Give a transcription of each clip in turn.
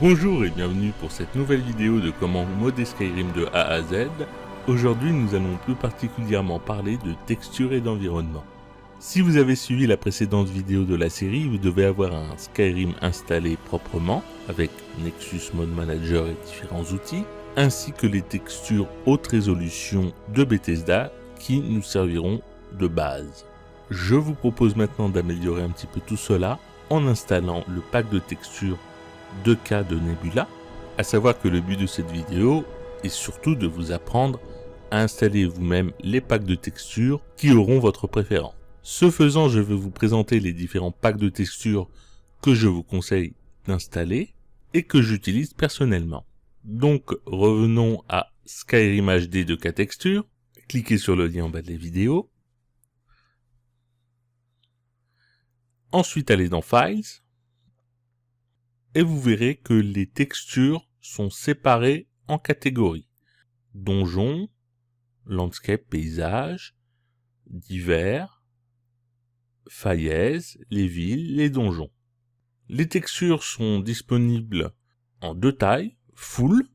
Bonjour et bienvenue pour cette nouvelle vidéo de comment modder Skyrim de A à Z. Aujourd'hui nous allons plus particulièrement parler de texture et d'environnement. Si vous avez suivi la précédente vidéo de la série, vous devez avoir un Skyrim installé proprement, avec Nexus Mod Manager et différents outils, ainsi que les textures haute résolution de Bethesda qui nous serviront de base. Je vous propose maintenant d'améliorer un petit peu tout cela en installant le pack de textures 2K de Nebula, à savoir que le but de cette vidéo est surtout de vous apprendre à installer vous-même les packs de textures qui auront votre préférence. Ce faisant, je vais vous présenter les différents packs de textures que je vous conseille d'installer et que j'utilise personnellement. Donc revenons à Skyrim HD 2K Texture, cliquez sur le lien en bas de la vidéo. Ensuite allez dans Files. Et vous verrez que les textures sont séparées en catégories. Donjon, landscape, paysage, divers, falaise, les villes, les donjons. Les textures sont disponibles en deux tailles, Full,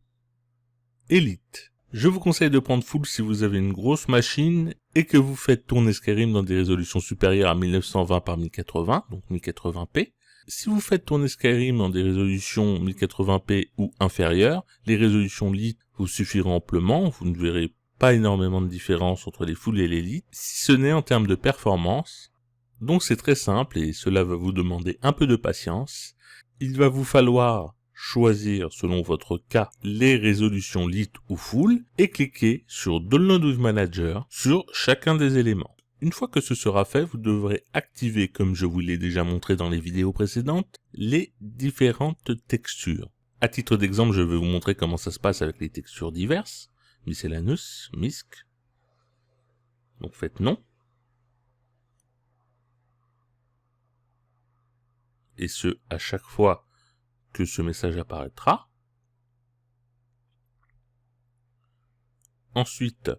Elite. Je vous conseille de prendre Full si vous avez une grosse machine et que vous faites tourner Skyrim dans des résolutions supérieures à 1920 par 1080, donc 1080p. Si vous faites tourner Skyrim dans des résolutions 1080p ou inférieures, les résolutions Lite vous suffiront amplement, vous ne verrez pas énormément de différence entre les Full et les Lite, si ce n'est en termes de performance. Donc c'est très simple et cela va vous demander un peu de patience. Il va vous falloir choisir selon votre cas les résolutions Lite ou Full et cliquer sur Download with Manager sur chacun des éléments. Une fois que ce sera fait, vous devrez activer, comme je vous l'ai déjà montré dans les vidéos précédentes, les différentes textures. À titre d'exemple, je vais vous montrer comment ça se passe avec les textures diverses. Miscellaneous, MISC. Donc faites non. Et ce, à chaque fois que ce message apparaîtra. Ensuite,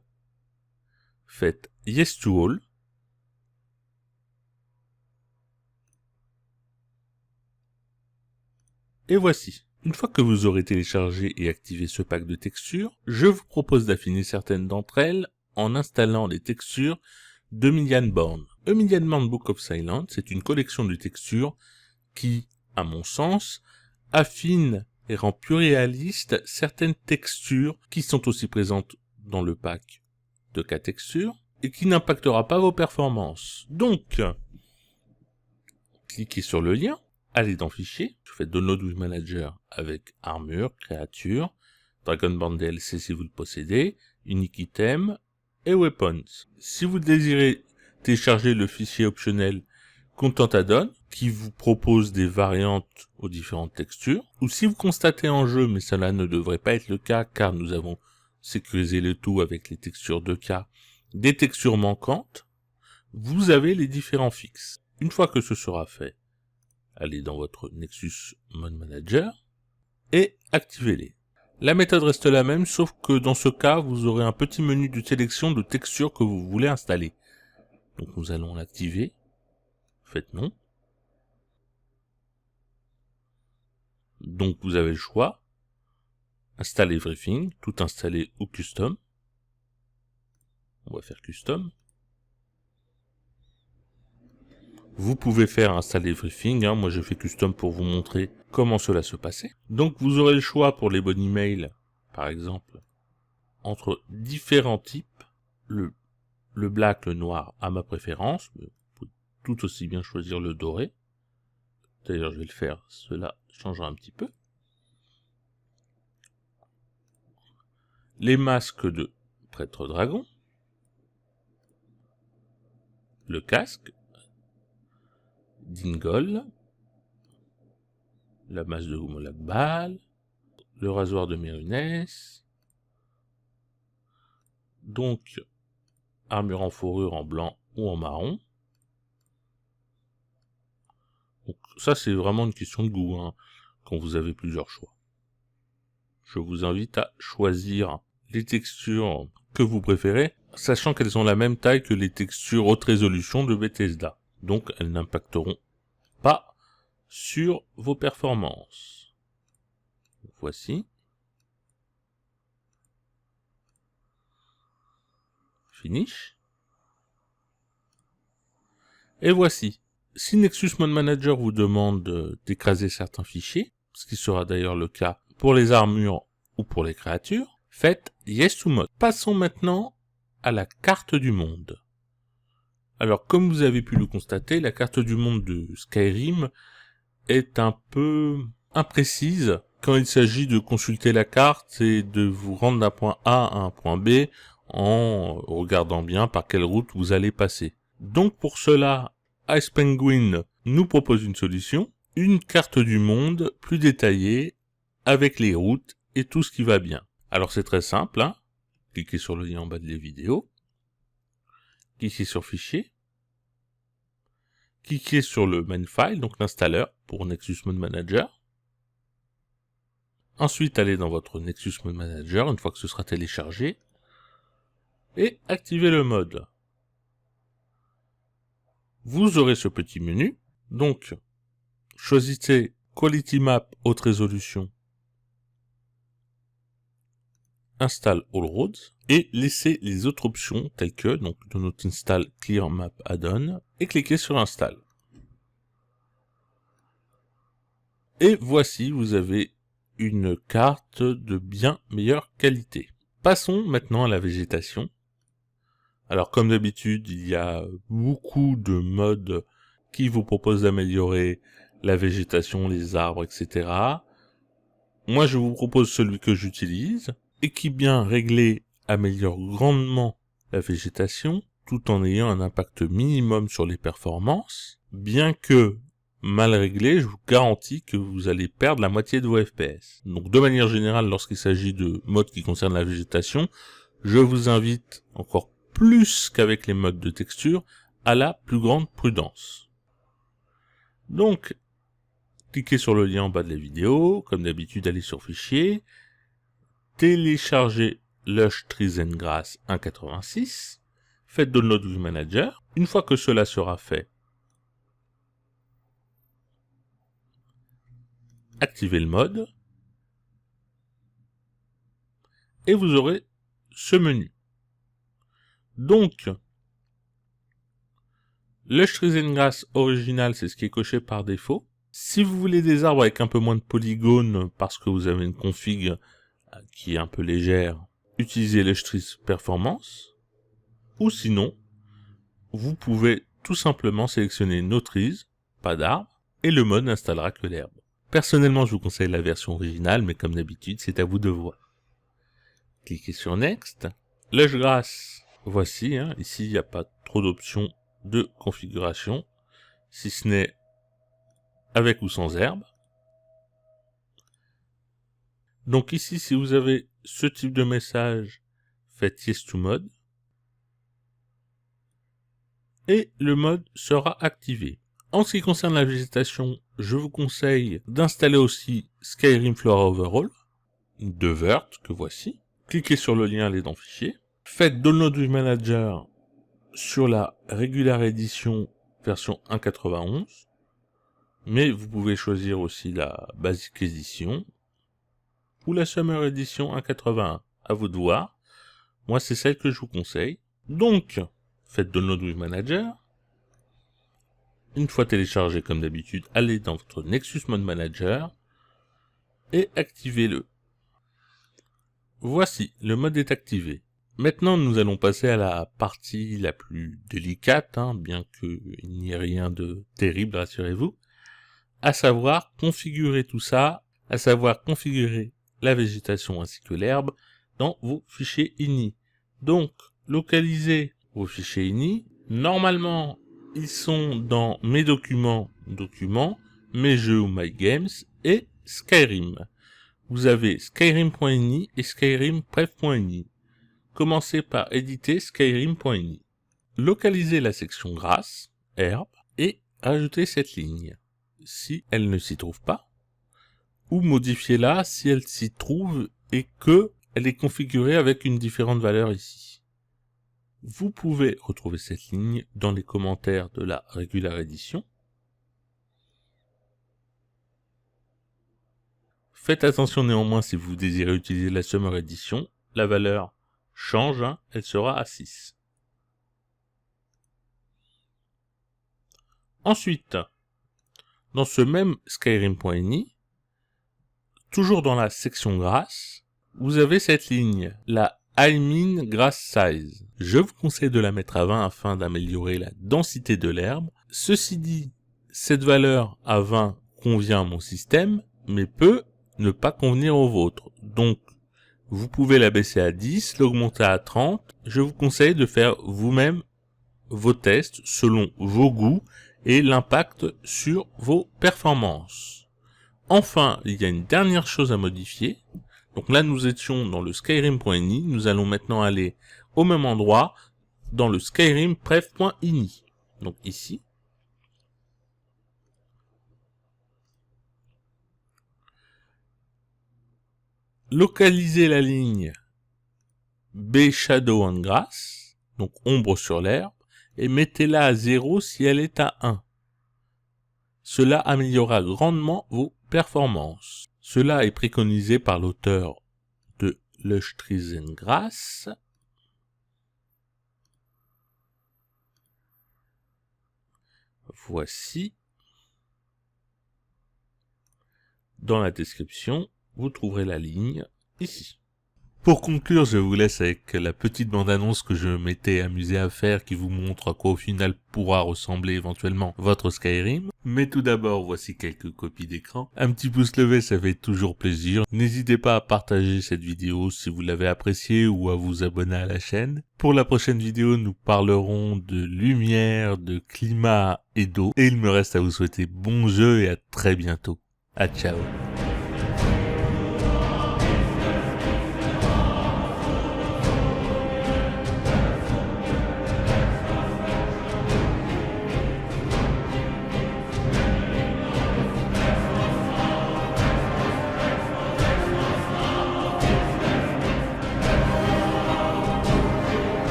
faites Yes to All. Et voici. Une fois que vous aurez téléchargé et activé ce pack de textures, je vous propose d'affiner certaines d'entre elles en installant les textures d'Emilian Bourne. Emilian Bourne Book of Silence, c'est une collection de textures qui, à mon sens, affine et rend plus réaliste certaines textures qui sont aussi présentes dans le pack de 4 textures et qui n'impactera pas vos performances. Donc, cliquez sur le lien. Allez dans Fichier, je fais Download with Manager avec Armure, Créature, Dragonborn DLC si vous le possédez, Unique Item et Weapons. Si vous désirez télécharger le fichier optionnel Content Add-on, qui vous propose des variantes aux différentes textures, ou si vous constatez en jeu, mais cela ne devrait pas être le cas car nous avons sécurisé le tout avec les textures 2K, des textures manquantes, vous avez les différents fixes. Une fois que ce sera fait, allez dans votre Nexus Mod Manager et activez-les. La méthode reste la même, sauf que dans ce cas, vous aurez un petit menu de sélection de textures que vous voulez installer. Donc nous allons l'activer. Faites non. Donc vous avez le choix. Install Everything, tout installer ou Custom. On va faire Custom. Vous pouvez faire Install Everything, moi je fais Custom pour vous montrer comment cela se passait. Donc vous aurez le choix pour les body mail, par exemple, entre différents types, le black, le noir à ma préférence, mais vous pouvez tout aussi bien choisir le doré. D'ailleurs je vais le faire, cela changera un petit peu. Les masques de prêtre dragon, le casque, Dingol, la masse de Gumolak Baal, le rasoir de Mérunès, donc armure en fourrure en blanc ou en marron. Donc ça c'est vraiment une question de goût, quand vous avez plusieurs choix. Je vous invite à choisir les textures que vous préférez, sachant qu'elles ont la même taille que les textures haute résolution de Bethesda. Donc elles n'impacteront pas sur vos performances. Voici. Finish. Et voici. Si Nexus Mode Manager vous demande d'écraser certains fichiers, ce qui sera d'ailleurs le cas pour les armures ou pour les créatures, faites Yes to Mode. Passons maintenant à la carte du monde. Alors, comme vous avez pu le constater, la carte du monde de Skyrim est un peu imprécise quand il s'agit de consulter la carte et de vous rendre d'un point A à un point B en regardant bien par quelle route vous allez passer. Donc pour cela, Ice Penguin nous propose une solution, une carte du monde plus détaillée avec les routes et tout ce qui va bien. Alors c'est très simple, hein. Cliquez sur le lien en bas de la vidéo, cliquez sur Fichier, cliquez sur le main file, donc l'installeur pour Nexus Mode Manager. Ensuite, allez dans votre Nexus Mode Manager, une fois que ce sera téléchargé, et activez le mode. Vous aurez ce petit menu, donc choisissez Quality Map Haute Résolution, Install All Roads, et laissez les autres options telles que, donc Do Not Install Clear Map Add-on, et cliquez sur Install. Et voici, vous avez une carte de bien meilleure qualité. Passons maintenant à la végétation. Alors comme d'habitude, il y a beaucoup de modes qui vous proposent d'améliorer la végétation, les arbres, etc. Moi je vous propose celui que j'utilise et qui bien réglé améliore grandement la végétation tout en ayant un impact minimum sur les performances, bien que mal réglé, je vous garantis que vous allez perdre la moitié de vos FPS. Donc de manière générale, lorsqu'il s'agit de modes qui concernent la végétation, je vous invite encore plus qu'avec les modes de texture, à la plus grande prudence. Donc, cliquez sur le lien en bas de la vidéo, comme d'habitude, allez sur Fichier, téléchargez Lush Trees and Grass 1.86, faites Download with Manager. Une fois que cela sera fait, activez le mode, et vous aurez ce menu. Donc, Lush Trees and Grass original, c'est ce qui est coché par défaut. Si vous voulez des arbres avec un peu moins de polygones, parce que vous avez une config qui est un peu légère, utilisez Lush Trees Performance. Ou sinon, vous pouvez tout simplement sélectionner No Trees, pas d'arbres, et le mode n'installera que l'herbe. Personnellement, je vous conseille la version originale, mais comme d'habitude, c'est à vous de voir. Cliquez sur Next. Lush Grass, voici, hein, ici il n'y a pas trop d'options de configuration, si ce n'est avec ou sans herbe. Donc ici, si vous avez ce type de message, faites Yes to Mode. Et le mode sera activé. En ce qui concerne la végétation, je vous conseille d'installer aussi Skyrim Flora Overall, de Vert, que voici. Cliquez sur le lien, allez dans Fichier. Faites Download with Manager sur la Regular Edition version 1.91. Mais vous pouvez choisir aussi la Basic Edition ou la Summer Edition 1.81. À vous de voir. Moi, c'est celle que je vous conseille. Donc, faites Download with Manager. Une fois téléchargé comme d'habitude, allez dans votre Nexus Mode Manager et activez-le. Voici, le mode est activé. Maintenant, nous allons passer à la partie la plus délicate, hein, bien qu'il n'y ait rien de terrible, rassurez-vous, à savoir configurer tout ça, à savoir configurer la végétation ainsi que l'herbe dans vos fichiers INI. Donc, localisez vos fichiers INI. Normalement, ils sont dans mes documents, mes jeux ou my games et Skyrim. Vous avez skyrim.ini et skyrimpref.ini. Commencez par éditer skyrim.ini. Localisez la section grasse, herbe, et ajoutez cette ligne, si elle ne s'y trouve pas, ou modifiez-la si elle s'y trouve et que elle est configurée avec une différente valeur ici. Vous pouvez retrouver cette ligne dans les commentaires de la Regular Edition. Faites attention néanmoins si vous désirez utiliser la Summer Edition, la valeur change, hein, elle sera à 6. Ensuite, dans ce même Skyrim.ini, toujours dans la section grâce, vous avez cette ligne, la Min Grass Size. Je vous conseille de la mettre à 20 afin d'améliorer la densité de l'herbe. Ceci dit, cette valeur à 20 convient à mon système, mais peut ne pas convenir au vôtre. Donc, vous pouvez la baisser à 10, l'augmenter à 30. Je vous conseille de faire vous-même vos tests selon vos goûts et l'impact sur vos performances. Enfin, il y a une dernière chose à modifier. Donc là, nous étions dans le Skyrim.ini. Nous allons maintenant aller au même endroit dans le Skyrim-pref.ini. Donc ici. Localisez la ligne B Shadow on Grass, donc ombre sur l'herbe, et mettez-la à 0 si elle est à 1. Cela améliorera grandement vos performances. Cela est préconisé par l'auteur de Lush Trees and Grass. Voici. Dans la description, vous trouverez la ligne ici. Pour conclure, je vous laisse avec la petite bande-annonce que je m'étais amusé à faire qui vous montre à quoi au final pourra ressembler éventuellement votre Skyrim. Mais tout d'abord, voici quelques copies d'écran. Un petit pouce levé, ça fait toujours plaisir. N'hésitez pas à partager cette vidéo si vous l'avez appréciée ou à vous abonner à la chaîne. Pour la prochaine vidéo, nous parlerons de lumière, de climat et d'eau. Et il me reste à vous souhaiter bon jeu et à très bientôt. À ciao.